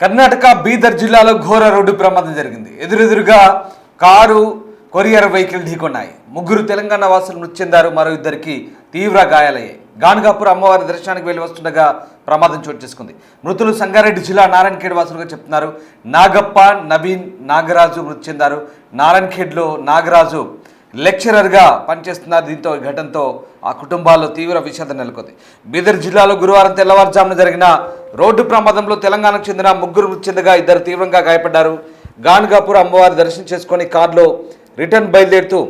కర్ణాటక బీదర్ జిల్లాలో ఘోర రోడ్డు ప్రమాదం జరిగింది. ఎదురెదురుగా కారు కొరియర్ వెహికల్ ఢీకొన్నాయి. ముగ్గురు తెలంగాణ వాసులు మృతి చెందారు. మరో ఇద్దరికి తీవ్ర గాయాలయ్యాయి. గాన్గాపూర్ అమ్మవారి దర్శనానికి వెళ్లి వస్తుండగా ప్రమాదం చోటు చేసుకుంది. మృతులు సంగారెడ్డి జిల్లా నారాయణఖేడ్ వాసులుగా చెప్తున్నారు. నాగప్ప, నవీన్, నాగరాజు మృతి చెందారు. నారాయణఖేడ్లో నాగరాజు లెక్చరర్గా పనిచేస్తున్నారు. దీంతో ఈ ఘటనతో ఆ కుటుంబాల్లో తీవ్ర విషాదం నెలకొంది. బీదర్ జిల్లాలో గురువారం తెల్లవారుజామున జరిగిన రోడ్డు ప్రమాదంలో తెలంగాణకు చెందిన ముగ్గురు మృతి చెందగా ఇద్దరు తీవ్రంగా గాయపడ్డారు. గాన్గాపూర్ అమ్మవారి దర్శనం చేసుకుని కారులో రిటర్న్ బయలుదేరుతూ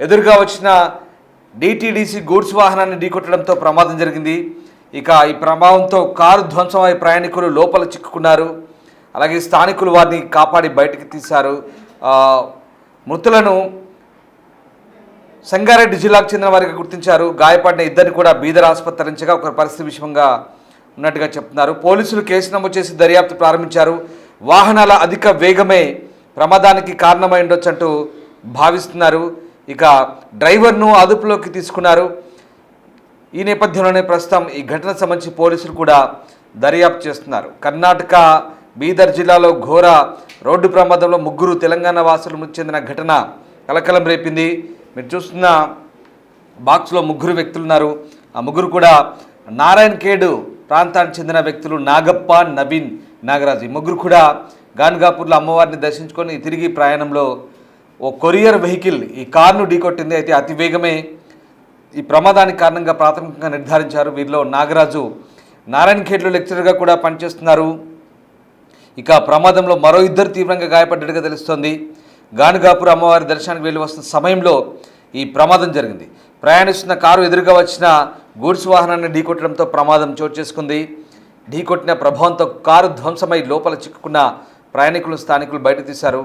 ఎదురుగా వచ్చిన డిటిడిసి గూడ్స్ వాహనాన్ని ఢీకొట్టడంతో ప్రమాదం జరిగింది. ఇక ఈ ప్రభావంతో కారు ధ్వంసమై ప్రయాణికులు లోపల చిక్కుకున్నారు. అలాగే స్థానికులు వారిని కాపాడి బయటికి తీశారు. మృతులను సంగారెడ్డి జిల్లాకు చెందిన వారికి గుర్తించారు. గాయపడిన ఇద్దరిని కూడా బీదర్ ఆసుపత్రి తరలించగా ఒకరి పరిస్థితి విషమంగా ఉన్నట్టుగా చెప్తున్నారు. పోలీసులు కేసు నమోదు చేసి దర్యాప్తు ప్రారంభించారు. వాహనాల అధిక వేగమే ప్రమాదానికి కారణమై ఉండొచ్చంటూ భావిస్తున్నారు. ఇక డ్రైవర్ను అదుపులోకి తీసుకున్నారు. ఈ నేపథ్యంలోనే ప్రస్తుతం ఈ ఘటనకు సంబంధించి పోలీసులు కూడా దర్యాప్తు చేస్తున్నారు. కర్ణాటక బీదర్ జిల్లాలో ఘోర రోడ్డు ప్రమాదంలో ముగ్గురు తెలంగాణ వాసులు మృతి చెందిన ఘటన కలకలం రేపింది. మీరు చూస్తున్న బాక్స్లో ముగ్గురు వ్యక్తులు ఉన్నారు. ఆ ముగ్గురు కూడా నారాయణఖేడ్ ప్రాంతానికి చెందిన వ్యక్తులు. నాగప్ప, నవీన్, నాగరాజు. ఈ ముగ్గురు కూడా గాన్గాపూర్లో అమ్మవారిని దర్శించుకొని తిరిగి ప్రయాణంలో ఓ కొరియర్ వెహికల్ ఈ కారును ఢీకొట్టింది. అయితే అతివేగమే ఈ ప్రమాదానికి కారణంగా ప్రాథమికంగా నిర్ధారించారు. వీరిలో నాగరాజు నారాయణఖేడ్లో లెక్చరర్గా కూడా పనిచేస్తున్నారు. ఇక ప్రమాదంలో మరో ఇద్దరు తీవ్రంగా గాయపడ్డట్టుగా తెలుస్తోంది. గాన్గాపూర్ అమ్మవారి దర్శనానికి వెళ్ళి వస్తున్న సమయంలో ఈ ప్రమాదం జరిగింది. ప్రయాణిస్తున్న కారు ఎదురుగా వచ్చిన గూడ్స్ వాహనాన్ని ఢీకొట్టడంతో ప్రమాదం చోటు చేసుకుంది. ఢీకొట్టిన ప్రభావంతో కారు ధ్వంసమై లోపల చిక్కుకున్న ప్రయాణికులు స్థానికులు బయట తీశారు.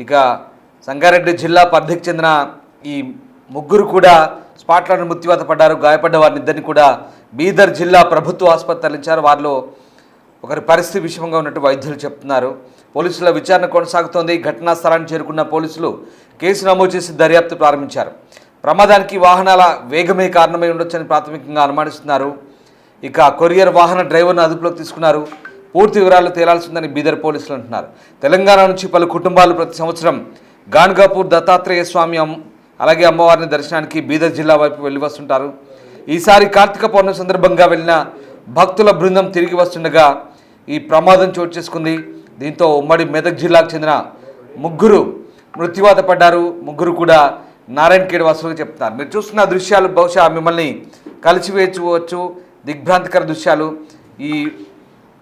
ఇక సంగారెడ్డి జిల్లా పరిధికి చెందిన ఈ ముగ్గురు కూడా స్పాట్లను మృత్యువాత పడ్డారు. గాయపడ్డ వారిని ఇద్దరిని కూడా బీదర్ జిల్లా ప్రభుత్వ ఆసుపత్రి తరలించారు. వారిలో ఒకరి పరిస్థితి విషమంగా ఉన్నట్టు వైద్యులు చెప్తున్నారు. పోలీసుల విచారణ కొనసాగుతోంది. ఘటనా స్థలానికి చేరుకున్న పోలీసులు కేసు నమోదు చేసి దర్యాప్తు ప్రారంభించారు. ప్రమాదానికి వాహనాల వేగమే కారణమై ఉండొచ్చని ప్రాథమికంగా అనుమానిస్తున్నారు. ఇక కొరియర్ వాహన డ్రైవర్ను అదుపులోకి తీసుకున్నారు. పూర్తి వివరాలు తేలాల్సిందని బీదర్ పోలీసులు అంటున్నారు. తెలంగాణ నుంచి పలు కుటుంబాలు ప్రతి సంవత్సరం గాన్గాపూర్ దత్తాత్రేయ స్వామి అలాగే అమ్మవారిని దర్శనానికి బీదర్ జిల్లా వైపు వెళ్ళి వస్తుంటారు. ఈసారి కార్తీక పౌర్ణమి సందర్భంగా వెళ్ళిన భక్తుల బృందం తిరిగి వస్తుండగా ఈ ప్రమాదం చోటు చేసుకుంది. దీంతో ఉమ్మడి మెదక్ జిల్లాకు చెందిన ముగ్గురు మృత్యువాత పడ్డారు. ముగ్గురు కూడా నారాయణఖేడ్ వాసులుగా చెప్తున్నారు. మీరు చూస్తున్న దృశ్యాలు బహుశా మిమ్మల్ని కలిసివేయవచ్చు. దిగ్భ్రాంతికర దృశ్యాలు. ఈ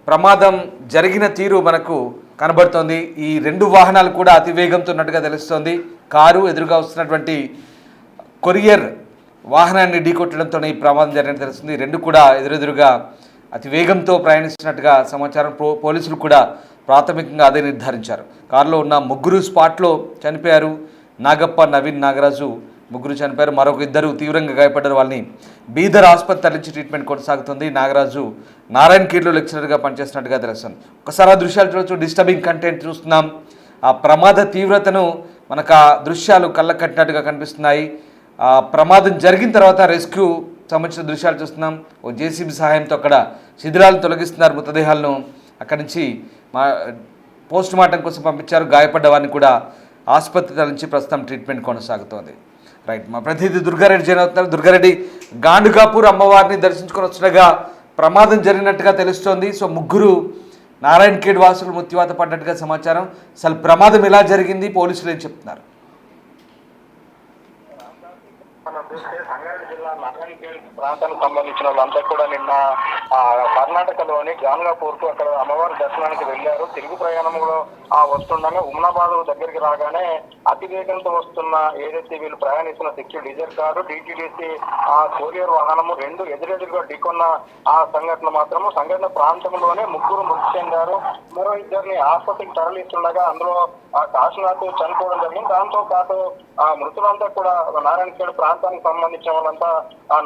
ప్రమాదం జరిగిన తీరు మనకు కనబడుతోంది. ఈ రెండు వాహనాలు కూడా అతివేగంతో ఉన్నట్టుగా తెలుస్తోంది. కారు ఎదురుగా వస్తున్నటువంటి కొరియర్ వాహనాన్ని ఢీకొట్టడంతోనే ఈ ప్రమాదం జరిగినట్టు తెలుస్తుంది. రెండు కూడా ఎదురెదురుగా అతి వేగంతో ప్రయాణిస్తున్నట్టుగా సమాచారం. పోలీసులు కూడా ప్రాథమికంగా అదే నిర్ధారించారు. కారులో ఉన్న ముగ్గురు స్పాట్లో చనిపోయారు. నాగప్ప, నవీన్, నాగరాజు ముగ్గురు చనిపోయారు. మరొక ఇద్దరు తీవ్రంగా గాయపడ్డారు. వాళ్ళని బీదర్ ఆసుపత్రి తరలించి ట్రీట్మెంట్ కొనసాగుతుంది. నాగరాజు నారాయణఖేడ్లో లెక్చరర్గా పనిచేస్తున్నట్టుగా తెలుస్తుంది. ఒకసారి ఆ దృశ్యాలు చూడవచ్చు. డిస్టర్బింగ్ కంటెంట్ చూస్తున్నాం. ఆ ప్రమాద తీవ్రతను మనకు ఆ దృశ్యాలు కళ్ళ కట్టినట్టుగా కనిపిస్తున్నాయి. ఆ ప్రమాదం జరిగిన తర్వాత రెస్క్యూ సంబంధించిన దృశ్యాలు చూస్తున్నాం. ఓ జేసీబీ సహాయంతో అక్కడ శిథిలాలను తొలగిస్తున్నారు. మృతదేహాలను అక్కడి నుంచి పోస్ట్ మార్టం కోసం పంపించారు. గాయపడ్డ వారిని కూడా ఆసుపత్రి నుంచి ప్రస్తుతం ట్రీట్మెంట్ కొనసాగుతోంది. రైట్, మా ప్రతినిధి దుర్గారెడ్డి జాయిన్ అవుతున్నారు. దుర్గారెడ్డి, గాన్గాపూర్ అమ్మవారిని దర్శించుకొని వచ్చినగా ప్రమాదం జరిగినట్టుగా తెలుస్తోంది. సో ముగ్గురు నారాయణఖేడ్ వాసులు మృత్యువాత పడ్డట్టుగా సమాచారం. అసలు ప్రమాదం ఎలా జరిగింది, పోలీసులు ఏం చెప్తున్నారు? సంగారెడ్డి జిల్లా నారాయణఖేడ్ ప్రాంతానికి సంబంధించిన వాళ్ళంతా కూడా నిన్న కర్ణాటకలోని గాన్గాపూర్ కు అక్కడ అమ్మవారి దర్శనానికి వెళ్లారు. తిరుగు ప్రయాణంలో వస్తుండగా ఉమ్నాబాద్ దగ్గరికి రాగానే అతివేగంతో వస్తున్న ఏదైతే వీళ్ళు ప్రయాణిస్తున్న సిక్స్ డీజర్ కారు, డిటిడిసి కొరియర్ వాహనము రెండు ఎదురెదురుగా ఢీకొన్న ఆ సంఘటన ప్రాంతంలోనే ముగ్గురు మృతి చెందారు. మరో ఇద్దరిని ఆసుపత్రికి తరలిస్తుండగా అందులో కాశీనాథ్ చనిపోవడం జరిగింది. దాంతో పాటు మృతులంతా కూడా నారాయణఖేడ్ ప్రాంతానికి సంబంధించిన వాళ్ళంతా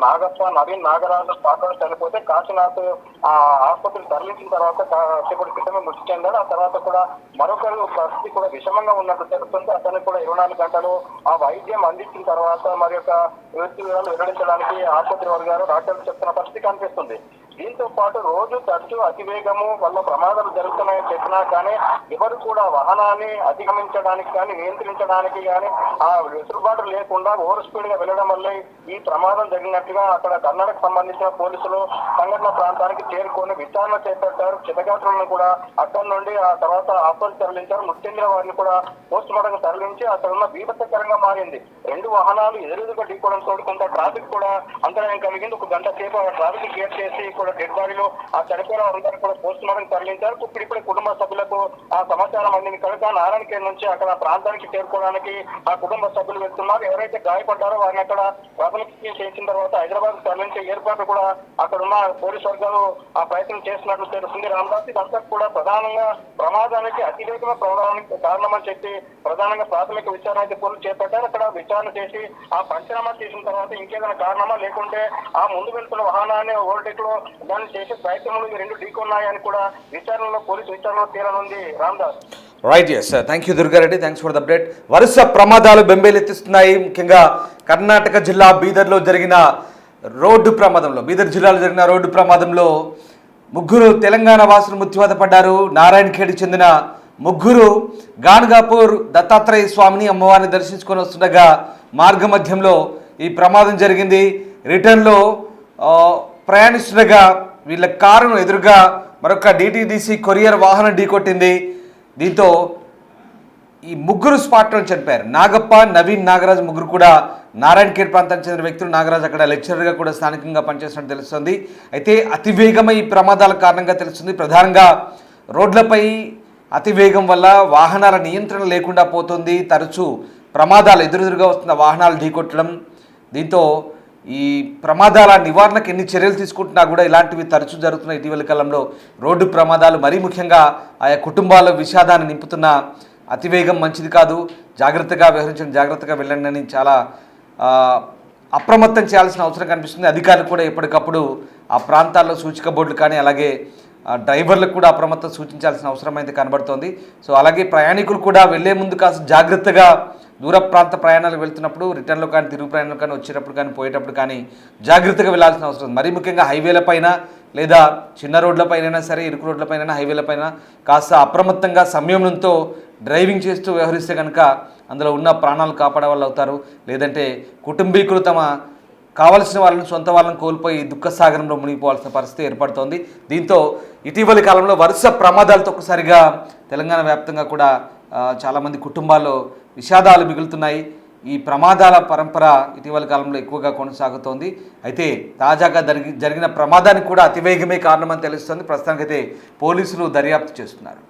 నాగప్ప, నవీన్, నాగరాజు స్పాట్లో చనిపోతే కాశీనాథ్ ఆసుపత్రికి తరలించిన తర్వాత కాసేపటి క్రితమే మృతి చెందాడు. ఆ తర్వాత కూడా మరొకరు పరిస్థితి కూడా విషమంగా ఉన్నట్టు తెలుస్తుంది. అతనికి కూడా 24 గంటలు వైద్యం అందించిన తర్వాత మరి యొక్క మృత్యు వివరాలు వెల్లడించడానికి ఆసుపత్రి వర్గాలు డాక్టర్లు చెప్తున్న పరిస్థితి కనిపిస్తుంది. దీంతో పాటు రోజు తరచూ అతివేగము వల్ల ప్రమాదాలు జరుగుతున్నాయని చెప్పినా కానీ ఎవరు కూడా వాహనాన్ని అధిగమించడానికి కానీ నియంత్రించడానికి కానీ ఆ వెసులుబాటు లేకుండా ఓవర్ స్పీడ్ గా వెళ్లడం వల్లే ఈ ప్రమాదం జరిగినట్టుగా అక్కడ కర్ణాటక సంబంధించిన పోలీసులు సంఘటన ప్రాంతానికి చేరుకొని విచారణ చేపట్టారు. క్షతగాత్రులను కూడా అక్కడి నుండి ఆ తర్వాత ఆసుపత్రికి తరలించారు. మృతి చెందిన వారిని కూడా పోస్ట్ మార్టం తరలించి అక్కడ ఉన్న బీభత్సకరంగా మారింది. రెండు వాహనాలు ఎదురుగా ఢీకోవడంతో కొంత ట్రాఫిక్ కూడా అంతరాయం కలిగింది. ఒక గంట సేపు ఆ ట్రాఫిక్ క్లియర్ చేసి కూడా డెడ్ బాడీలో ఆ చనిపోయిన వారందరూ కూడా పోస్ట్ మార్టం తరలించారు. ఇప్పుడిప్పుడే కుటుంబ సభ్యులకు ఆ సమాచారం అందింది కనుక నారాయణఖేడ్ నుంచి అక్కడ ప్రాంతానికి చేరుకోవడానికి ఆ కుటుంబ సభ్యులు వెళ్తున్నారు. ఎవరైతే గాయపడ్డారో వారిని అక్కడ ప్రాథమిక చికిత్స చేసిన తర్వాత హైదరాబాద్ తరలించే ఏర్పాట్లు కూడా అక్కడ ఉన్న పోలీసు వర్గాలు ఆ ప్రయత్నం చేస్తున్నట్లు తెలుస్తుంది. రామదాస్ ఇదంతా కూడా ప్రధానంగా ప్రమాదానికి అతివేగమైన ప్రమాదానికి కారణమని చెప్పి ప్రధానంగా ప్రాథమిక విచారణ అయితే పోలీసులు చేపట్టారు. అక్కడ విచారణ చేసి ఆ పంచనామా చేసిన తర్వాత ఇంకేదైనా కారణమా లేకుంటే ఆ ముందు వెళ్తున్న వాహనాన్ని ఓవర్టేక్ లో దాన్ని చేసే ప్రయత్నంలో ఈ రెండు ఢీకొన్నాయని కూడా విచారణలో పోలీసు విచారణలో తేలనుంది. Ramadas. Right, yes sir, thank you Durga Reddy, thanks for the update. వరుస ప్రమాదాలు బెంబేలెత్తిస్తున్నాయి. ముఖ్యంగా కర్ణాటక జిల్లా బీదర్లో జరిగిన బీదర్ జిల్లాలో జరిగిన రోడ్డు ప్రమాదంలో ముగ్గురు తెలంగాణ వాసులు మృత్యువాత పడ్డారు. నారాయణఖేడ్కి చెందిన ముగ్గురు గాన్గాపూర్ దత్తాత్రేయ స్వామిని అమ్మవారిని దర్శించుకొని వస్తుండగా మార్గ మధ్యంలో ఈ ప్రమాదం జరిగింది. రిటర్న్లో ప్రయాణిస్తుండగా వీళ్ళ కారును ఎదురుగా మరొక డిటిడిసి కొరియర్ వాహనం ఢీకొట్టింది. దీంతో ఈ ముగ్గురు స్పాట్లో చనిపోయారు. నాగప్ప, నవీన్, నాగరాజ్ ముగ్గురు కూడా నారాయణఖేడ్ ప్రాంతానికి చెందిన వ్యక్తులు. నాగరాజ్ అక్కడ లెక్చరర్గా కూడా స్థానికంగా పనిచేస్తున్నట్టు తెలుస్తుంది. అయితే అతివేగమై ఈ ప్రమాదాల కారణంగా తెలుస్తుంది. ప్రధానంగా రోడ్లపై అతివేగం వల్ల వాహనాల నియంత్రణ లేకుండా పోతుంది. తరచూ ప్రమాదాలు ఎదురుగా వస్తున్న వాహనాలు ఢీకొట్టడం. దీంతో ఈ ప్రమాదాల నివారణకు ఎన్ని చర్యలు తీసుకుంటున్నా కూడా ఇలాంటివి తరచూ జరుగుతున్న ఇటీవల కాలంలో రోడ్డు ప్రమాదాలు మరీ ముఖ్యంగా ఆయా కుటుంబాల్లో విషాదాన్ని నింపుతున్న అతివేగం మంచిది కాదు. జాగ్రత్తగా వ్యవహరించండి, జాగ్రత్తగా వెళ్ళండి అని చాలా అప్రమత్తం చేయాల్సిన అవసరం కనిపిస్తుంది. అధికారులు కూడా ఎప్పటికప్పుడు ఆ ప్రాంతాల్లో సూచిక బోర్డులు కానీ అలాగే డ్రైవర్లకు కూడా అప్రమత్తం సూచించాల్సిన అవసరం అయితే కనబడుతోంది. సో అలాగే ప్రయాణికులు కూడా వెళ్లే ముందు కాస్త జాగ్రత్తగా దూర ప్రాంత ప్రయాణాలు వెళ్తున్నప్పుడు రిటర్న్లో కానీ తిరుగు ప్రయాణాలు కానీ వచ్చేటప్పుడు కానీ పోయేటప్పుడు కానీ జాగ్రత్తగా వెళ్లాల్సిన అవసరం ఉంది. మరీ ముఖ్యంగా హైవేలపైన లేదా చిన్న రోడ్లపైన సరే, ఇరుకు రోడ్లపైన, హైవేలపైన కాస్త అప్రమత్తంగా సంయమనంతో డ్రైవింగ్ చేస్తూ వ్యవహరిస్తే కనుక అందులో ఉన్న ప్రాణాలు కాపాడే వాళ్ళు అవుతారు. లేదంటే కుటుంబీకులు తమ కావలసిన వాళ్ళని, సొంత వాళ్ళని కోల్పోయి దుఃఖసాగరంలో మునిగిపోవాల్సిన పరిస్థితి ఏర్పడుతోంది. దీంతో ఇటీవలి కాలంలో వరుస ప్రమాదాలతో ఒక్కసారిగా తెలంగాణ వ్యాప్తంగా కూడా చాలామంది కుటుంబాల్లో విషాదాలు మిగులుతున్నాయి. ఈ ప్రమాదాల పరంపర ఇటీవల కాలంలో ఎక్కువగా కొనసాగుతోంది. అయితే తాజాగా జరిగిన ప్రమాదానికి కూడా అతివేగమే కారణమని తెలుస్తోంది. ప్రస్తుతానికైతే పోలీసులు దర్యాప్తు చేస్తున్నారు.